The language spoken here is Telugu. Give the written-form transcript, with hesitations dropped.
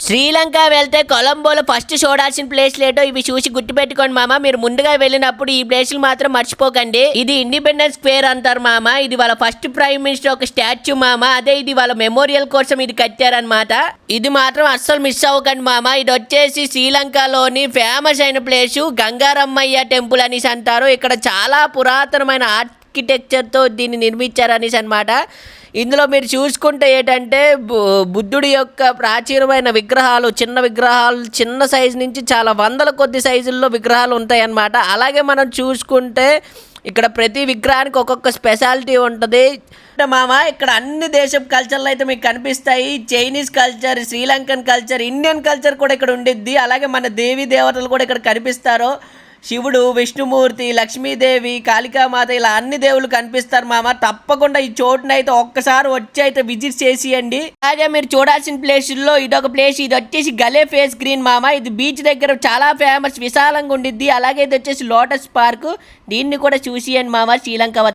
శ్రీలంక వెళ్తే కొలంబోలో ఫస్ట్ చూడాల్సిన ప్లేస్ లేటో ఇవి చూసి గుర్తుపెట్టుకోండి మామ. మీరు ముందుగా వెళ్ళినప్పుడు ఈ ప్లేస్లు మాత్రం మర్చిపోకండి. ఇది ఇండిపెండెన్స్ స్క్వేర్ అంటారు మామ. ఇది వాళ్ళ ఫస్ట్ ప్రైమ్ మినిస్టర్ ఒక స్టాచ్యూ మామ. అదే ఇది వాళ్ళ మెమోరియల్ కోసం ఇది కట్టారనమాట. ఇది మాత్రం అస్సలు మిస్ అవ్వకండి మామ. ఇది వచ్చేసి శ్రీలంకలోని ఫేమస్ అయిన ప్లేస్ గంగారమ్మయ్య టెంపుల్ అనేసి అంటారు. ఇక్కడ చాలా పురాతనమైన ఆర్కిటెక్చర్తో దీన్ని నిర్మించారనేసి అనమాట. ఇందులో మీరు చూసుకుంటే ఏంటంటే బుద్ధుడి యొక్క ప్రాచీనమైన విగ్రహాలు, చిన్న సైజు నుంచి చాలా వందల కొద్ది సైజుల్లో విగ్రహాలు ఉంటాయి అన్నమాట. అలాగే మనం చూసుకుంటే ఇక్కడ ప్రతి విగ్రహానికి ఒక్కొక్క స్పెషాలిటీ ఉంటుంది మామ. ఇక్కడ అన్ని దేశపు కల్చర్లు అయితే మీకు కనిపిస్తాయి. Chinese culture, Sri Lankan culture, Indian culture కూడా ఇక్కడ ఉండిద్ది. అలాగే మన దేవీ దేవతలు కూడా ఇక్కడ కనిపిస్తారు. శివుడు, విష్ణుమూర్తి, లక్ష్మీదేవి, కాళికామాత ఇలా అన్ని దేవుళ్ళు కనిపిస్తారు మామ. తప్పకుండా ఈ చోటునైతే ఒక్కసారి వచ్చి అయితే విజిట్ చేసియండి. అలాగే మీరు చూడాల్సిన ప్లేసుల్లో ఇదొక ప్లేస్. ఇది వచ్చేసి గలే ఫేస్ గ్రీన్ మామ. ఇది బీచ్ దగ్గర చాలా ఫేమస్, విశాలంగా ఉండిద్ది. అలాగే ఇది వచ్చేసి లోటస్ పార్క్. దీన్ని కూడా చూసియండి మామ శ్రీలంక.